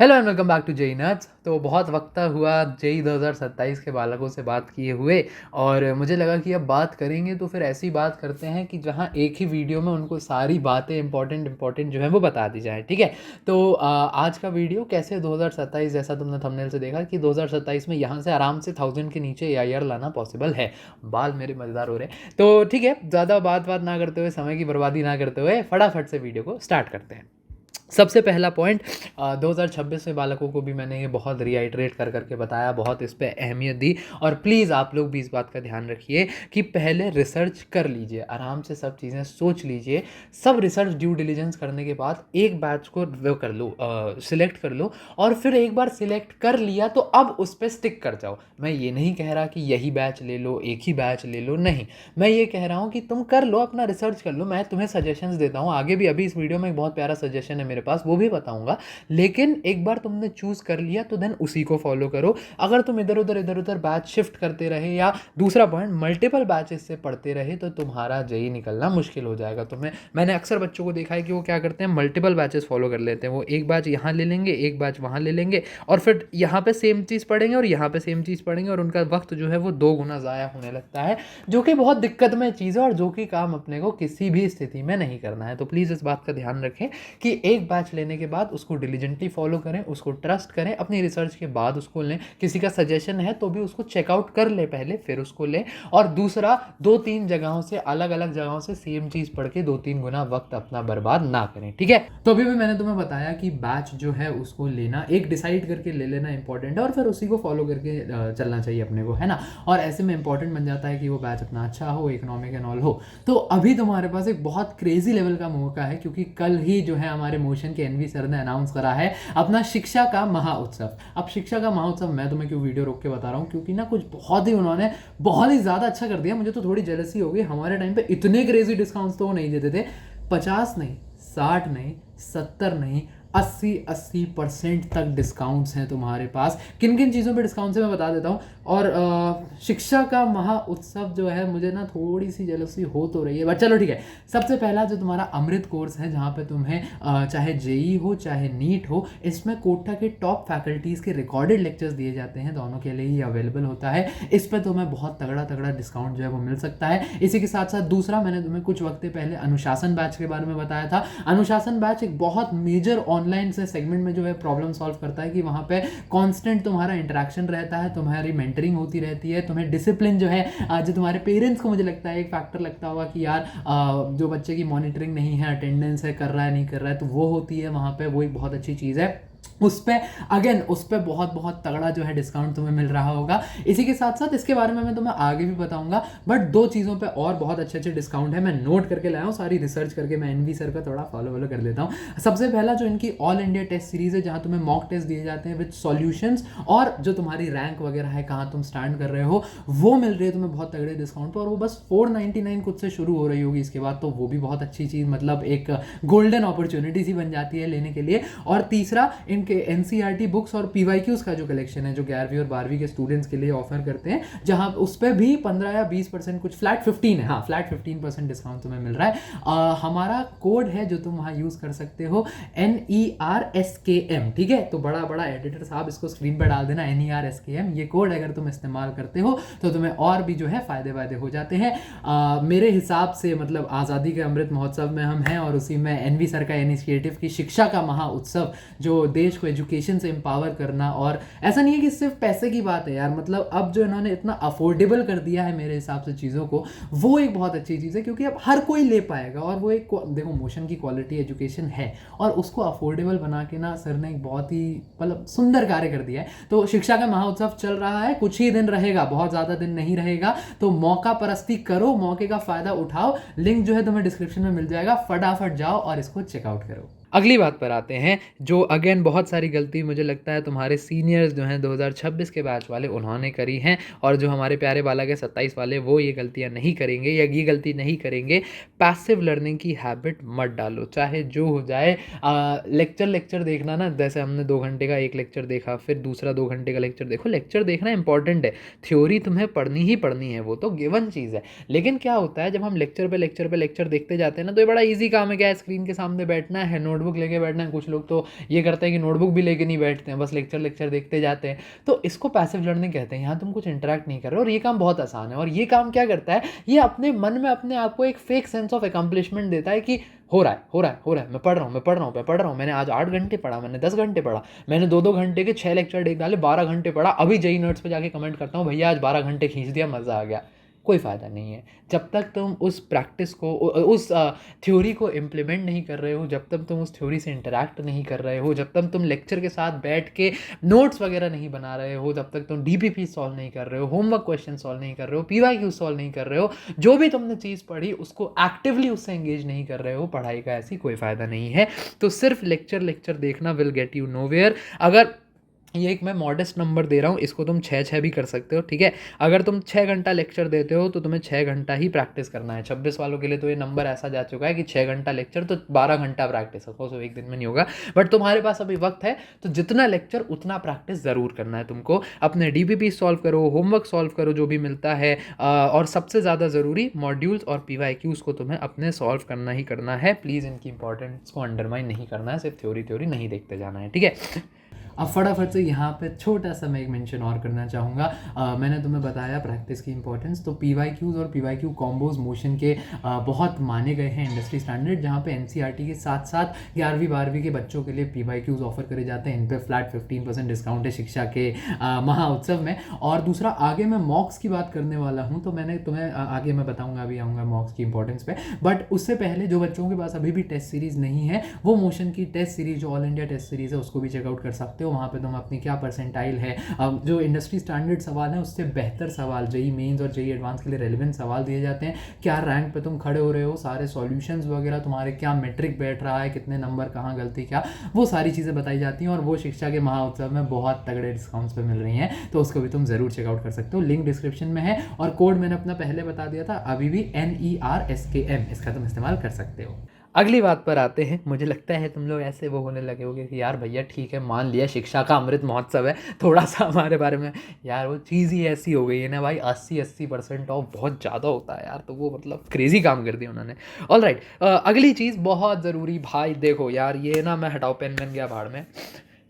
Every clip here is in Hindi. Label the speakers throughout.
Speaker 1: Hello and welcome back to JEE nerds. तो बहुत वक्त हुआ जेई 2027 के बालकों से बात किए हुए, और मुझे लगा कि अब बात करेंगे तो फिर ऐसी बात करते हैं कि जहां एक ही वीडियो में उनको सारी बातें इंपॉर्टेंट जो है वो बता दी जाए। ठीक है, तो आज का वीडियो कैसे 2027, जैसा तुमने थंबनेल से देखा कि 2027 में यहाँ से आराम से 1000 के नीचे एआईआर लाना पॉसिबल है। बाल मेरे मज़ेदार हो रहे हैं। तो ठीक है, ज़्यादा बात ना करते हुए, समय की बर्बादी ना करते हुए फटाफट से वीडियो को स्टार्ट करते हैं। सबसे पहला पॉइंट, 2026 में बालकों को भी मैंने ये बहुत रिआइट्रेट कर करके बताया, बहुत इस पे अहमियत दी। और प्लीज़ आप लोग भी इस बात का ध्यान रखिए कि पहले रिसर्च कर लीजिए, आराम से सब चीज़ें सोच लीजिए। सब रिसर्च ड्यू डिलीजेंस करने के बाद एक बैच को वो कर लो, सिलेक्ट कर लो। और फिर एक बार सिलेक्ट कर लिया तो अब उस पर स्टिक कर जाओ। मैं ये नहीं कह रहा कि यही बैच ले लो, एक ही बैच ले लो, नहीं। मैं ये कह रहा हूँ कि तुम कर लो, अपना रिसर्च कर लो। मैं तुम्हें सजेशंस देता हूँ आगे भी। अभी इस वीडियो में एक बहुत प्यारा सजेशन है मेरे पास, वो भी बताऊंगा। लेकिन एक बार तुमने चूज कर लिया तो देन उसी को फॉलो करो। अगर तुम इधर उधर बैच शिफ्ट करते रहे, या दूसरा पॉइंट मल्टीपल बैचेस से पढ़ते रहे, तो तुम्हारा जेई निकलना मुश्किल हो जाएगा। तुम्हें, मैंने अक्सर बच्चों को देखा है कि वो क्या करते हैं, मल्टीपल बैचेस फॉलो कर लेते हैं। वो एक बैच यहाँ ले लेंगे, एक बैच वहाँ ले लेंगे, और फिर यहाँ पे सेम चीज़ पढ़ेंगे और यहाँ पे सेम चीज़ पढ़ेंगे, और उनका वक्त जो है वो 2 गुना ज़ाया होने लगता है, जो कि बहुत दिक्कत में चीज़ है और जो कि काम अपने को किसी भी स्थिति में नहीं करना है। तो प्लीज़ इस बात का ध्यान रखें कि एक बैच लेने के बाद उसको डिलीजेंटली फॉलो करें, उसको ट्रस्ट करें, अपनी रिसर्च के बाद उसको लें। किसी का सजेशन है तो भी उसको चेकआउट कर ले पहले, फिर उसको लें। और दूसरा, 2-3 जगहों से, अलग अलग जगहों से सेम चीज़ पढ़ के 2-3 गुना वक्त अपना बर्बाद ना करें। ठीक है, तो अभी भी मैंने तुम्हें बताया कि बैच जो है उसको लेना, एक डिसाइड करके ले लेना इंपॉर्टेंट है, और फिर उसी को फॉलो करके चलना चाहिए अपने को, है ना। और ऐसे में इंपॉर्टेंट बन जाता है कि वो बैच अपना अच्छा हो, इकोनॉमिक एंड ऑल हो। तो अभी तुम्हारे पास एक बहुत क्रेजी लेवल का मौका है, क्योंकि कल ही जो है हमारे मोशन के एनवी सर ने अनाउंस करा है अपना शिक्षा का महाउत्सव। अब शिक्षा का महाउत्सव मैं तुम्हें क्यों वीडियो रोक के बता रहा हूँ, क्योंकि ना कुछ बहुत ही उन्होंने बहुत ही ज़्यादा अच्छा कर दिया। मुझे तो थोड़ी जेलसी हो गई। हमारे टाइम पे इतने क्रेजी डिस्काउंट्स तो वो नहीं देते थे। 50 नहीं, 60 नहीं, 70 नहीं, 80% तक डिस्काउंट्स हैं तुम्हारे पास। किन किन चीज़ों पे डिस्काउंट्स है मैं बता देता हूँ। और शिक्षा का महा उत्सव जो है, मुझे ना थोड़ी सी जेलसी हो तो रही है, बट चलो ठीक है। सबसे पहला जो तुम्हारा अमृत कोर्स है, जहाँ पे तुम्हें चाहे जेई हो चाहे नीट हो, इसमें कोटा के टॉप फैकल्टीज़ के रिकॉर्डेड लेक्चर्स दिए जाते हैं, दोनों के लिए ही अवेलेबल होता है। इस पर तुम्हें बहुत तगड़ा तगड़ा डिस्काउंट जो है वो मिल सकता है। इसी के साथ साथ दूसरा, मैंने तुम्हें कुछ वक्त पहले अनुशासन बैच के बारे में बताया था। अनुशासन बैच एक बहुत मेजर ऑनलाइन से सेगमेंट में जो है प्रॉब्लम सॉल्व करता है, कि वहाँ पे कांस्टेंट तुम्हारा इंटरेक्शन रहता है, तुम्हारी मेंटरिंग होती रहती है, तुम्हें डिसिप्लिन जो है, जो तुम्हारे पेरेंट्स को मुझे लगता है एक फैक्टर लगता होगा कि यार जो बच्चे की मॉनिटरिंग नहीं है, अटेंडेंस है, कर रहा है नहीं कर रहा है, तो वो होती है वहाँ पे। वो एक बहुत अच्छी चीज़ है। उस पर बहुत बहुत तगड़ा जो है डिस्काउंट तुम्हें मिल रहा होगा। इसी के साथ साथ इसके बारे में मैं तुम्हें आगे भी बताऊंगा, बट 2 चीज़ों पे और बहुत अच्छे अच्छे डिस्काउंट है। मैं नोट करके लाया हूँ, सारी रिसर्च करके मैं एनवी सर का थोड़ा फॉलो कर लेता हूँ। सबसे पहला, जो इनकी ऑल इंडिया टेस्ट सीरीज है, जहाँ तुम्हें मॉक टेस्ट दिए जाते हैं विद सॉल्यूशंस, और जो तुम्हारी रैंक वगैरह है, कहाँ तुम स्टैंड कर रहे हो, वो मिल रही है तुम्हें बहुत तगड़े डिस्काउंट पर। और वो बस 499 कुछ से शुरू हो रही होगी इसके बाद, तो वो भी बहुत अच्छी चीज़, मतलब एक गोल्डन अपॉर्चुनिटी सी बन जाती है लेने के लिए। और तीसरा, इनके एनसीईआरटी बुक्स और पीवाईक्यूज का जो कलेक्शन है, जो 11वीं और 12वीं के स्टूडेंट्स के लिए ऑफर करते हैं, जहां उस पर भी 15 या 20% कुछ, फ्लैट 15 है, हाँ फ्लैट 15% डिस्काउंट तुम्हें मिल रहा है। हमारा कोड है जो तुम वहां यूज कर सकते हो, NERSKM। ठीक है, तो बड़ा बड़ा एडिटर साहब इसको स्क्रीन पर डाल देना, NERSKM। ये कोड अगर तुम इस्तेमाल करते हो तो तुम्हें और भी जो है फायदे हो जाते हैं। मेरे हिसाब से, मतलब आज़ादी के अमृत महोत्सव में हम हैं, और उसी में एनवी सर का इनिशिएटिव की शिक्षा का महाउत्सव, जो देश को एजुकेशन से एम्पावर करना। और ऐसा नहीं है कि सिर्फ पैसे की बात है यार, मतलब अब जो इन्होंने इतना अफोर्डेबल कर दिया है मेरे हिसाब से चीज़ों को, वो एक बहुत अच्छी चीज़ है, क्योंकि अब हर कोई ले पाएगा। और वो एक, देखो, मोशन की क्वालिटी एजुकेशन है, और उसको अफोर्डेबल बना के ना सर ने एक बहुत ही मतलब सुंदर कार्य कर दिया है। तो शिक्षा का महाउत्सव चल रहा है, कुछ ही दिन रहेगा, बहुत ज़्यादा दिन नहीं रहेगा। तो मौका परस्ती करो, मौके का फ़ायदा उठाओ। लिंक जो है तुम्हें डिस्क्रिप्शन में मिल जाएगा, फटाफट जाओ और इसको चेकआउट करो। अगली बात पर आते हैं, जो अगेन बहुत सारी गलती मुझे लगता है तुम्हारे सीनियर्स जो हैं 2026 के बैच वाले, उन्होंने करी हैं, और जो हमारे प्यारे बालक है 27 वाले, वो ये गलतियां नहीं करेंगे, या ये गलती नहीं करेंगे। पैसिव लर्निंग की हैबिट मत डालो, चाहे जो हो जाए। लेक्चर देखना ना, जैसे हमने 2 घंटे का एक लेक्चर देखा, फिर दूसरा 2 घंटे का लेक्चर देखो। लेक्चर देखना इंपॉर्टेंट है, थ्योरी तुम्हें पढ़नी ही पढ़नी है, वो तो गिवन चीज़ है। लेकिन क्या होता है, जब हम लेक्चर पे लेक्चर देखते जाते हैं ना, तो ये बड़ा ईजी काम है, क्या है, स्क्रीन के सामने बैठना है, नोट नोटबुक लेके बैठना है, कुछ लोग तो ये करते हैं कि नोटबुक भी लेके नहीं बैठते हैं, बस लेक्चर देखते जाते हैं। तो इसको पैसिव लर्निंग कहते हैं। यहाँ तुम कुछ इंटरेक्ट नहीं कर रहे हो और ये काम बहुत आसान है। और ये काम क्या करता है, ये अपने मन में अपने आप को एक फेक सेंस ऑफ अकम्पलिशमेंट देता है कि हो रहा है हो रहा है हो रहा है, मैं पढ़ रहा हूँ मैं पढ़ रहा हूँ मैं पढ़ रहा हूँ, मैंने आज 8 घंटे पढ़ा, मैंने 10 घंटे पढ़ा, मैंने 2-2 घंटे के 6 लेक्चर देख डाले, 12 घंटे पढ़ा, अभी जेई नोट्स पे जाके कमेंट करता हूँ भैया आज 12 घंटे खींच दिया, मज़ा आ गया। कोई फ़ायदा नहीं है। जब तक तुम उस प्रैक्टिस को उस थ्योरी को इम्प्लीमेंट नहीं कर रहे हो, जब तक तुम उस थ्योरी से इंटरैक्ट नहीं कर रहे हो, जब तक तुम लेक्चर के साथ बैठ के नोट्स वगैरह नहीं बना रहे हो, जब तक तुम डीपीपी सॉल्व नहीं कर रहे हो, होमवर्क क्वेश्चन सॉल्व नहीं कर रहे हो, पीवाईक्यू सॉल्व नहीं कर रहे हो, जो भी तुमने चीज़ पढ़ी उसको एक्टिवली उससे एंगेज नहीं कर रहे हो, पढ़ाई का ऐसी कोई फ़ायदा नहीं है। तो सिर्फ लेक्चर देखना विल गेट यू नोवेयर। अगर ये एक मैं मॉडेस्ट नंबर दे रहा हूँ, इसको तुम 6 भी कर सकते हो, ठीक है। अगर तुम 6 घंटा लेक्चर देते हो तो तुम्हें 6 घंटा ही प्रैक्टिस करना है। 26 वालों के लिए तो ये नंबर ऐसा जा चुका है कि 6 घंटा लेक्चर तो 12 घंटा प्रैक्टिस, सपोज एक दिन में नहीं होगा, बट तुम्हारे पास अभी वक्त है तो जितना लेक्चर उतना प्रैक्टिस ज़रूर करना है तुमको। अपने डीपीपी सॉल्व करो, होमवर्क सॉल्व करो जो भी मिलता है, और सबसे ज़्यादा ज़रूरी मॉड्यूल्स और पीवाईक्यूज़ को तुम्हें अपने सॉल्व करना ही करना है। प्लीज़ इनकी इंपॉर्टेंस को अंडरमाइन नहीं करना है, सिर्फ थ्योरी नहीं देखते जाना है, ठीक है। अब फटाफट से यहाँ पे छोटा सा मैं एक मेंशन और करना चाहूँगा। मैंने तुम्हें बताया प्रैक्टिस की इंपॉर्टेंस, तो पीवाईक्यूज़ और पीवाईक्यू कॉम्बोज मोशन के बहुत माने गए हैं इंडस्ट्री स्टैंडर्ड, जहाँ पे एनसीईआरटी के साथ साथ 11वीं 12वीं के बच्चों के लिए पीवाईक्यूज़ ऑफर करे जाते हैं। इन पे फ्लैट 15% डिस्काउंट है शिक्षा के महाउत्सव में। और दूसरा, आगे मैं मॉक्स की बात करने वाला हूँ, तो मैंने तुम्हें आगे मैं बताऊँगा, अभी आऊँगा मॉक्स की इंपॉर्टेंस पे। बट उससे पहले जो बच्चों के पास अभी भी टेस्ट सीरीज़ नहीं है, वो मोशन की टेस्ट सीरीज जो ऑल इंडिया टेस्ट सीरीज़ है उसको भी चेकआउट कर सकते हो। वहाँ पे तुम अपनी क्या परसेंटाइल है, जो इंडस्ट्री स्टैंडर्ड सवाल है उससे बेहतर सवाल, जेई मेंस और जेई एडवांस के लिए रेलेवेंट सवाल दिए जाते हैं। क्या रैंक पे तुम खड़े हो रहे हो, सारे सॉल्यूशंस वगैरह, तुम्हारे क्या मेट्रिक बैठ रहा है, कितने नंबर, कहाँ गलती क्या, वो सारी चीज़ें बताई जाती हैं। और वो शिक्षा के महाउत्सव में बहुत तगड़े डिस्काउंट्स पे मिल रही हैं, तो उसको भी तुम ज़रूर चेकआउट कर सकते हो। लिंक डिस्क्रिप्शन में है और कोड मैंने अपना पहले बता दिया था, अभी भी NERSKM, इसका तुम इस्तेमाल कर सकते हो। अगली बात पर आते हैं। मुझे लगता है तुम लोग ऐसे वो होने लगे होगे कि यार भैया ठीक है, मान लिया शिक्षा का अमृत महोत्सव है, थोड़ा सा हमारे बारे में, यार वो चीज़ ही ऐसी हो गई है ना भाई, 80% ऑफ बहुत ज़्यादा होता है यार, तो वो मतलब क्रेजी काम कर दिया उन्होंने। ऑल राइट, अगली चीज़ बहुत ज़रूरी भाई, देखो यार ये ना, मैं हटाओ पेन बन गया भाड़ में।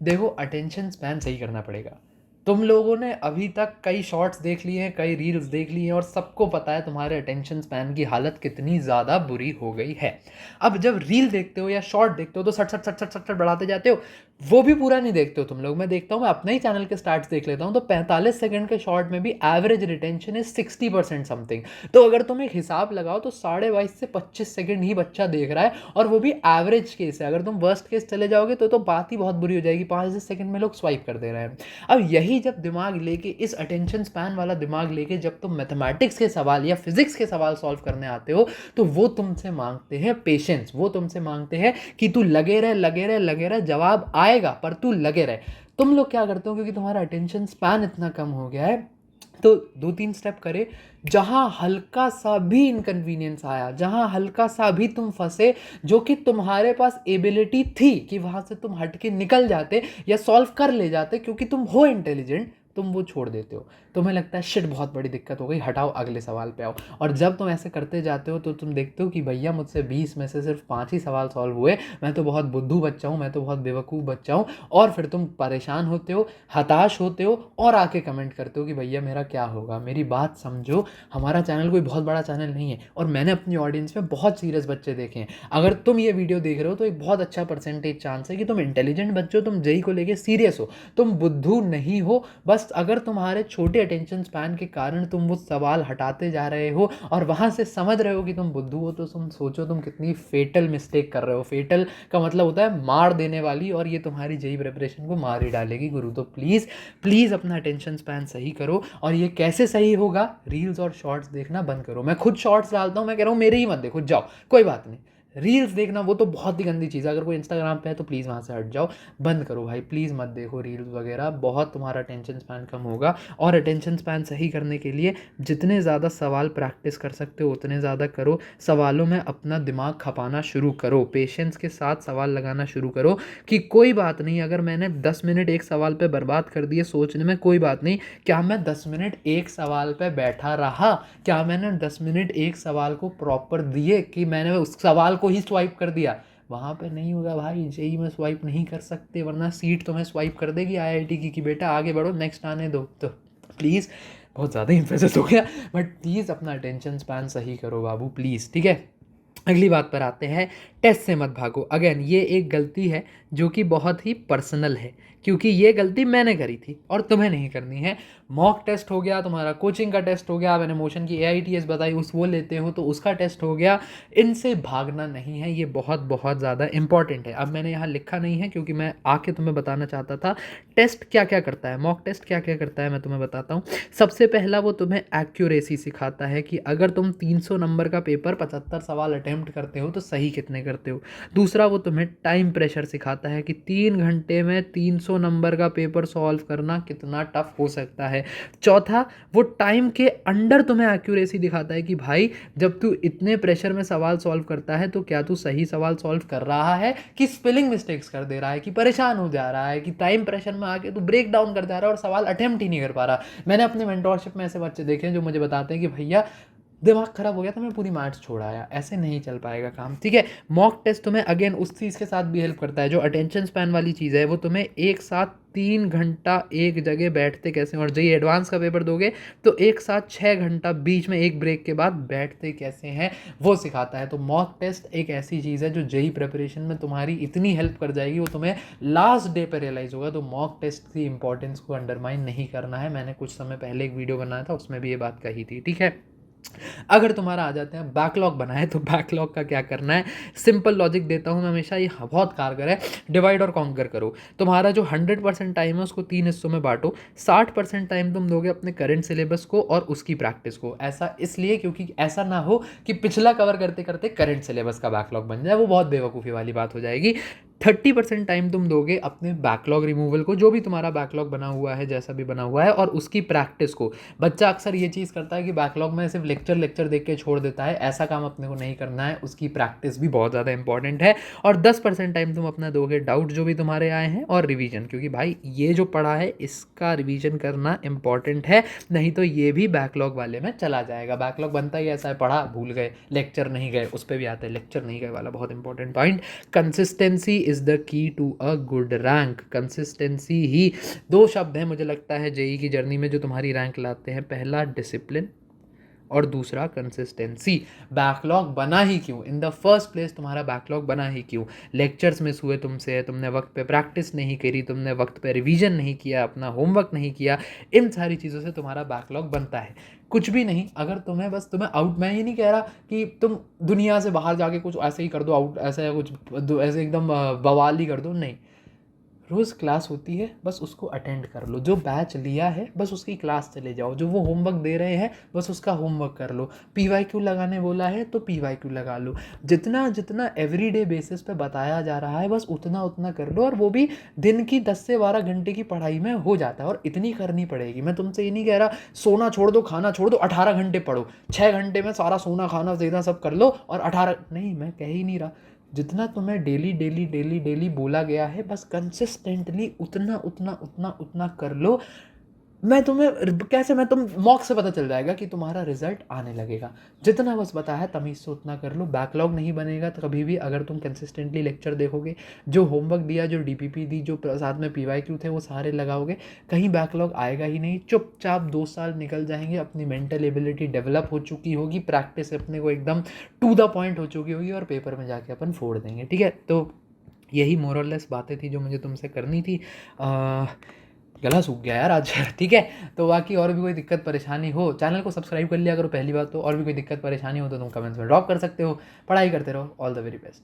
Speaker 1: देखो अटेंशन स्पैन सही करना पड़ेगा। तुम लोगों ने अभी तक कई शॉर्ट्स देख लिए हैं, कई रील्स देख ली हैं, और सबको पता है तुम्हारे अटेंशन स्पैन की हालत कितनी ज़्यादा बुरी हो गई है। अब जब रील देखते हो या शॉर्ट देखते हो तो सट सट सट सट सट सट बढ़ाते जाते हो, वो भी पूरा नहीं देखते हो तुम लोग। मैं देखता हूँ, मैं अपने ही चैनल के स्टार्ट्स देख लेता हूँ, तो 45 सेकंड के शॉर्ट में भी एवरेज रिटेंशन इज 60% समथिंग। तो अगर तुम एक हिसाब लगाओ तो 22.5 से 25 सेकंड ही बच्चा देख रहा है, और वो भी एवरेज केस है। अगर तुम वर्स्ट केस चले जाओगे तो बात ही बहुत बुरी हो जाएगी, 5-6 सेकंड में लोग स्वाइप कर दे रहे हैं। अब यही जब दिमाग लेके, इस अटेंशन स्पैन वाला दिमाग लेके जब तुम मैथमेटिक्स के सवाल या फिजिक्स के सवाल सॉल्व करने आते हो, तो वो तुमसे मांगते हैं पेशेंस, वो तुमसे मांगते हैं कि तू लगे रहे लगे रहे लगे रहे, जवाब आएगा पर तू लगे रहे। तुम लोग क्या करते हो, क्योंकि तुम्हारा अटेंशन स्पैन इतना कम हो गया है, तो 2-3 स्टेप करे, जहाँ हल्का सा भी इनकन्वीनियंस आया, जहाँ हल्का सा भी तुम फंसे, जो कि तुम्हारे पास एबिलिटी थी कि वहाँ से तुम हट के निकल जाते या सॉल्व कर ले जाते, क्योंकि तुम हो इंटेलिजेंट, तुम वो छोड़ देते हो। तुम्हें लगता है शिट बहुत बड़ी दिक्कत हो गई, हटाओ अगले सवाल पे आओ। और जब तुम ऐसे करते जाते हो तो तुम देखते हो कि भैया मुझसे 20 में से सिर्फ 5 ही सवाल सॉल्व हुए, मैं तो बहुत बुद्धू बच्चा हूँ, मैं तो बहुत बेवकूफ़ बच्चा हूँ। और फिर तुम परेशान होते हो, हताश होते हो, और आके कमेंट करते हो कि भैया मेरा क्या होगा। मेरी बात समझो, हमारा चैनल कोई बहुत बड़ा चैनल नहीं है, और मैंने अपनी ऑडियंस में बहुत सीरियस बच्चे देखे हैं। अगर तुम ये वीडियो देख रहे हो तो एक बहुत अच्छा परसेंटेज चांस है कि तुम इंटेलिजेंट बच्चे हो, तुम जेई को लेके सीरियस हो, तुम बुद्धू नहीं हो। बस अगर तुम्हारे छोटे अटेंशन स्पैन के कारण तुम वो सवाल हटाते जा रहे हो और वहाँ से समझ रहे हो कि तुम बुद्धू हो, तो तुम सोचो तुम कितनी फेटल मिस्टेक कर रहे हो। फेटल का मतलब होता है मार देने वाली, और ये तुम्हारी जेई प्रिपरेशन को मार ही डालेगी गुरु। तो प्लीज़ प्लीज़ अपना अटेंशन स्पैन सही करो। और ये कैसे सही होगा, रील्स और शॉर्ट्स देखना बंद करो। मैं खुद शॉर्ट्स डालता हूँ, मैं कह रहा हूँ मेरे ही मत देखो, जाओ कोई बात नहीं। रील्स देखना वो तो बहुत ही गंदी चीज़ है। अगर कोई इंस्टाग्राम पे है तो प्लीज़ वहाँ से हट जाओ, बंद करो भाई, प्लीज़ मत देखो रील्स वगैरह, बहुत तुम्हारा अटेंशन स्पैन कम होगा। और अटेंशन स्पैन सही करने के लिए जितने ज़्यादा सवाल प्रैक्टिस कर सकते हो उतने ज़्यादा करो। सवालों में अपना दिमाग खपाना शुरू करो, पेशेंस के साथ सवाल लगाना शुरू करो कि कोई बात नहीं, अगर मैंने 10 मिनट एक सवाल पर बर्बाद कर दिए सोचने में, कोई बात नहीं। क्या मैं 10 मिनट एक सवाल पर बैठा रहा? क्या मैंने 10 मिनट एक सवाल को प्रॉपर दिए कि मैंने उस सवाल को ही स्वाइप कर दिया? वहाँ पे नहीं होगा भाई, जेई में स्वाइप नहीं कर सकते वरना सीट तुम्हें स्वाइप कर देगी आईआईटी की कि बेटा आगे बढ़ो, नेक्स्ट आने दो। तो प्लीज़, बहुत ज़्यादा इम्फेसिस हो गया, बट प्लीज़ अपना अटेंशन स्पैन सही करो बाबू, प्लीज़, ठीक है। अगली बात पर आते हैं, टेस्ट से मत भागो। अगेन ये एक गलती है जो कि बहुत ही पर्सनल है, क्योंकि ये गलती मैंने करी थी और तुम्हें नहीं करनी है। मॉक टेस्ट हो गया, तुम्हारा कोचिंग का टेस्ट हो गया, मैंने मोशन की AITS बताई उस वो लेते हो तो उसका टेस्ट हो गया, इनसे भागना नहीं है, ये बहुत बहुत ज़्यादा इंपॉर्टेंट है। अब मैंने यहाँ लिखा नहीं है क्योंकि मैं आके तुम्हें बताना चाहता था टेस्ट क्या क्या करता है, मॉक टेस्ट क्या क्या करता है, मैं तुम्हें बताता हूँ। सबसे पहला वो तुम्हें एक्यूरेसी सिखाता है कि अगर तुम 300 नंबर का पेपर 75 सवाल अटेम्प्ट करते हो तो सही कितने करते हो। दूसरा वो तुम्हें टाइम प्रेशर सिखाता है कि 3 घंटे में 300 नंबर का पेपर सॉल्व करना कितना टफ हो सकता है। चौथा, वो टाइम के अंडर तुम्हें एक्यूरेसी दिखाता है कि भाई जब तू इतने प्रेशर में सवाल सॉल्व करता है तो क्या तू सही सवाल सॉल्व कर रहा है कि स्पेलिंग मिस्टेक्स कर दे रहा है, कि परेशान हो जा रहा है, कि टाइम प्रेशर में आके तू ब्रेक डाउन कर जा रहा है और सवाल अटेम्प्ट ही नहीं कर पा रहा। मैंने अपने मेंटोरशिप में ऐसे बच्चे देखे हैं जो मुझे बताते हैं कि भैया दिमाग खराब हो गया था, मैं पूरी मैथ्स छोड़ आया, ऐसे नहीं चल पाएगा काम, ठीक है। मॉक टेस्ट तुम्हें अगेन उस चीज़ के साथ भी हेल्प करता है, जो अटेंशन स्पैन वाली चीज़ है, वो तुम्हें एक साथ 3 घंटा एक जगह बैठते कैसे, और जो ये एडवांस का पेपर दोगे तो एक साथ 6 घंटा बीच में एक ब्रेक के बाद बैठते कैसे हैं वो सिखाता है। तो मॉक टेस्ट एक ऐसी चीज़ है जो जेई प्रिपरेशन में तुम्हारी इतनी हेल्प कर जाएगी, वो तुम्हें लास्ट डे पर रियलाइज़ होगा। तो मॉक टेस्ट की इंपॉर्टेंस को अंडरमाइन नहीं करना है, मैंने कुछ समय पहले एक वीडियो बनाया था उसमें भी ये बात कही थी, ठीक है। अगर तुम्हारा आ जाते हैं बैकलॉग बनाए, तो बैकलॉग का क्या करना है, सिंपल लॉजिक देता हूँ मैं हमेशा, ये बहुत कारगर है। डिवाइड और कॉन्कर करो। तुम्हारा जो 100% टाइम है उसको 3 हिस्सों में बांटो। 60% टाइम तुम दोगे अपने करंट सिलेबस को और उसकी प्रैक्टिस को। ऐसा इसलिए क्योंकि ऐसा ना हो कि पिछला कवर करते करते करंट सिलेबस का बैकलॉग बन जाए, वो बहुत बेवकूफ़ी वाली बात हो जाएगी। 30% टाइम तुम दोगे अपने बैकलॉग रिमूवल को, जो भी तुम्हारा बैकलॉग बना हुआ है, जैसा भी बना हुआ है, और उसकी प्रैक्टिस को। बच्चा अक्सर ये चीज़ करता है कि बैकलॉग में सिर्फ लेक्चर देख के छोड़ देता है, ऐसा काम अपने को नहीं करना है, उसकी प्रैक्टिस भी बहुत ज़्यादा इंपॉर्टेंट है। और 10% टाइम तुम अपना दोगे डाउट जो भी तुम्हारे आए हैं और रिवीजन, क्योंकि भाई ये जो पढ़ा है इसका रिवीजन करना इंपॉर्टेंट है, नहीं तो ये भी बैकलॉग वाले में चला जाएगा। बैकलॉग बनता ही ऐसा है, पढ़ा भूल गए, लेक्चर नहीं गए, उस पर भी आता है लेक्चर नहीं गए वाला, बहुत important point. Consistency is the key to a good rank. Consistency ही, 2 शब्द हैं मुझे लगता है जेई की जर्नी में जो तुम्हारी रैंक लाते हैं, पहला डिसिप्लिन और दूसरा कंसिस्टेंसी। बैकलॉग बना ही क्यों, इन द फर्स्ट प्लेस तुम्हारा बैकलॉग बना ही क्यों, लेक्चर्स मिस हुए तुमसे, तुमने वक्त पे प्रैक्टिस नहीं करी, तुमने वक्त पे रिवीजन नहीं किया, अपना होमवर्क नहीं किया, इन सारी चीज़ों से तुम्हारा बैकलॉग बनता है। कुछ भी नहीं, अगर तुम्हें बस तुम्हें आउट, मैं ही नहीं कह रहा कि तुम दुनिया से बाहर जाके कुछ ऐसे ही कर दो आउट, ऐसे कुछ ऐसे एकदम बवाल ही कर दो, नहीं। रोज़ क्लास होती है, बस उसको अटेंड कर लो। जो बैच लिया है बस उसकी क्लास चले जाओ, जो वो होमवर्क दे रहे हैं बस उसका होमवर्क कर लो। PYQ लगाने बोला है तो PYQ लगा लो। जितना जितना एवरीडे बेसिस पे बताया जा रहा है बस उतना उतना कर लो, और वो भी दिन की 10 से 12 घंटे की पढ़ाई में हो जाता है, और इतनी करनी पड़ेगी। मैं तुमसे ये नहीं कह रहा सोना छोड़ दो, खाना छोड़ दो, 18 घंटे पढ़ो, 6 घंटे में सारा सोना खाना देना सब कर लो और 18 नहीं, मैं कह ही नहीं रहा। जितना तुम्हें डेली डेली डेली डेली बोला गया है बस कंसिस्टेंटली उतना उतना उतना उतना कर लो। मैं तुम्हें कैसे, मैं तुम मॉक से पता चल जाएगा कि तुम्हारा रिजल्ट आने लगेगा। जितना बस बताया तमीज़ से उतना कर लो। बैकलॉग नहीं बनेगा तो कभी भी, अगर तुम कंसिस्टेंटली लेक्चर देखोगे, जो होमवर्क दिया, जो DPP दी, जो साथ में PYQ थे वो सारे लगाओगे, कहीं बैकलॉग आएगा ही नहीं। चुपचाप 2 साल निकल जाएंगे, अपनी मेंटल एबिलिटी डेवलप हो चुकी होगी, प्रैक्टिस अपने को एकदम टू द पॉइंट हो चुकी होगी, और पेपर में जाके अपन फोड़ देंगे, ठीक है। तो यही मोरलेस बातें थी जो मुझे तुमसे करनी थी। गला सूख गया यार आज ठीक है। तो बाकी और भी कोई दिक्कत परेशानी हो, चैनल को सब्सक्राइब कर लिया करो पहली बात तो, और भी कोई दिक्कत परेशानी हो तो तुम कमेंट्स में ड्रॉप कर सकते हो। पढ़ाई करते रहो, ऑल द वेरी बेस्ट।